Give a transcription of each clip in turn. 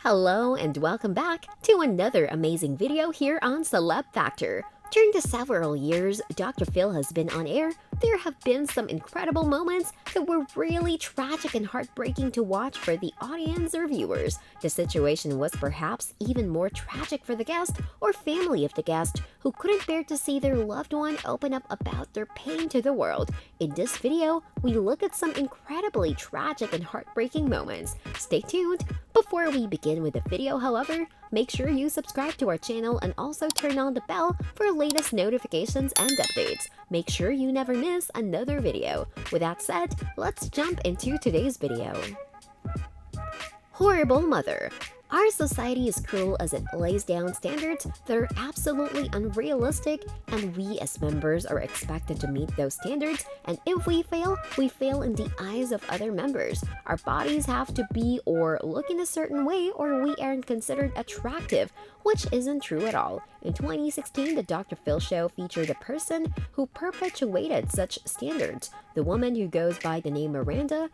Hello and welcome back to another amazing video here on Celeb Factor. During the several years Dr. Phil has been on air, there have been some incredible moments that were really tragic and heartbreaking to watch for the audience or viewers. The situation was perhaps even more tragic for the guest or family of the guest who couldn't bear to see their loved one open up about their pain to the world. In this video, we look at some incredibly tragic and heartbreaking moments. Stay tuned! Before we begin with the video, however, make sure you subscribe to our channel and also turn on the bell for latest notifications and updates. Make sure you never miss another video. With that said, let's jump into today's video. Horrible mother. Our society is cruel as it lays down standards that are absolutely unrealistic, and we as members are expected to meet those standards, and if we fail in the eyes of other members. Our bodies have to be or look in a certain way or we aren't considered attractive, which isn't true at all. In 2016, the Dr. Phil show featured a person who perpetuated such standards. The woman who goes by the name Miranda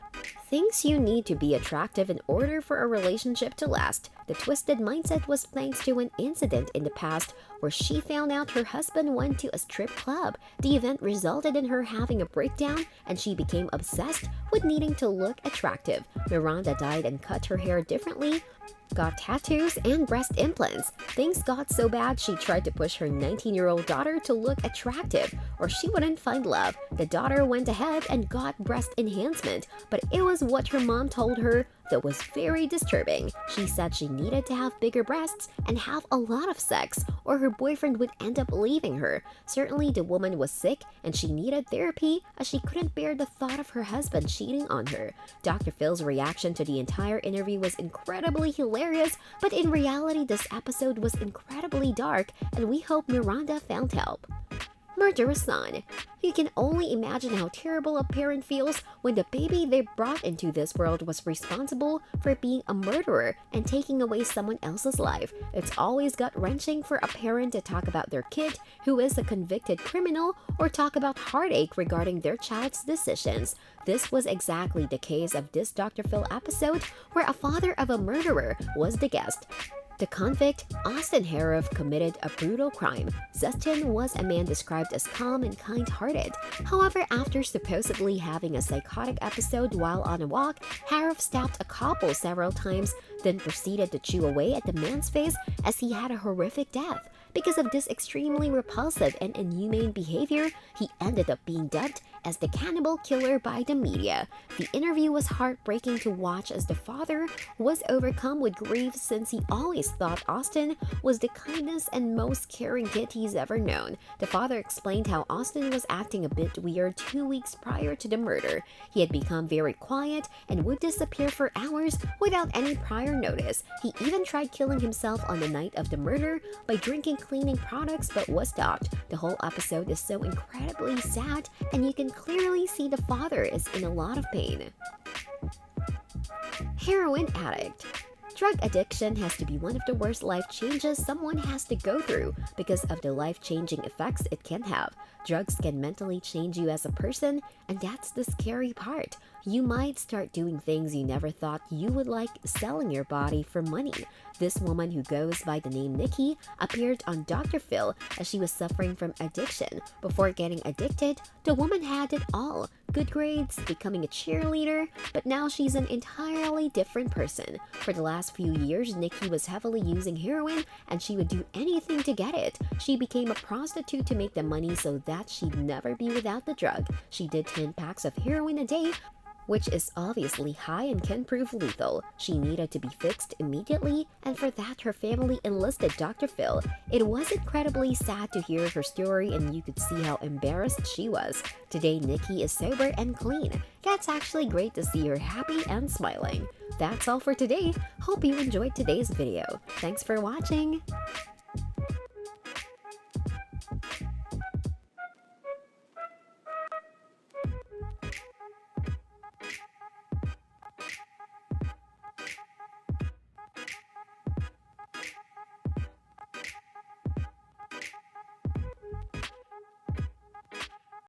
thinks you need to be attractive in order for a relationship to last. The twisted mindset was thanks to an incident in the past where she found out her husband went to a strip club. The event resulted in her having a breakdown and she became obsessed with needing to look attractive. Miranda dyed and cut her hair differently, got tattoos and breast implants. Things got so bad she tried to push her 19-year-old daughter to look attractive or she wouldn't find love. The daughter went ahead and got breast enhancement, but it was what her mom told her that was very disturbing. She said she needed to have bigger breasts and have a lot of sex or her boyfriend would end up leaving her. Certainly the woman was sick and she needed therapy as she couldn't bear the thought of her husband cheating on her. Dr. Phil's reaction to the entire interview was incredibly hilarious, but in reality this episode was incredibly dark and we hope Miranda found help. Murderous son. You can only imagine how terrible a parent feels when the baby they brought into this world was responsible for being a murderer and taking away someone else's life. It's always gut-wrenching for a parent to talk about their kid who is a convicted criminal or talk about heartache regarding their child's decisions. This was exactly the case of this Dr. Phil episode where a father of a murderer was the guest. The convict, Austin Harrow, committed a brutal crime. Zustin was a man described as calm and kind-hearted. However, after supposedly having a psychotic episode while on a walk, Harrow stabbed a couple several times, then proceeded to chew away at the man's face as he had a horrific death. Because of this extremely repulsive and inhumane behavior, he ended up being dubbed as the cannibal killer by the media. The interview was heartbreaking to watch as the father was overcome with grief since he always thought Austin was the kindest and most caring kid he's ever known. The father explained how Austin was acting a bit weird 2 weeks prior to the murder. He had become very quiet and would disappear for hours without any prior notice. He even tried killing himself on the night of the murder by drinking cleaning products but was stopped. The whole episode is so incredibly sad and you can clearly see the father is in a lot of pain. Heroin addict. Drug addiction has to be one of the worst life changes someone has to go through because of the life-changing effects it can have. Drugs can mentally change you as a person, and that's the scary part. You might start doing things you never thought you would, like selling your body for money. This woman who goes by the name Nikki appeared on Dr. Phil as she was suffering from addiction. Before getting addicted, the woman had it all. Good grades, becoming a cheerleader, but now she's an entirely different person. For the last few years, Nikki was heavily using heroin and she would do anything to get it. She became a prostitute to make the money so that she'd never be without the drug. She did 10 packs of heroin a day, which is obviously high and can prove lethal. She needed to be fixed immediately, and for that her family enlisted Dr. Phil. It was incredibly sad to hear her story and you could see how embarrassed she was. Today Nikki is sober and clean. That's actually great to see her happy and smiling. That's all for today. Hope you enjoyed today's video. Thanks for watching!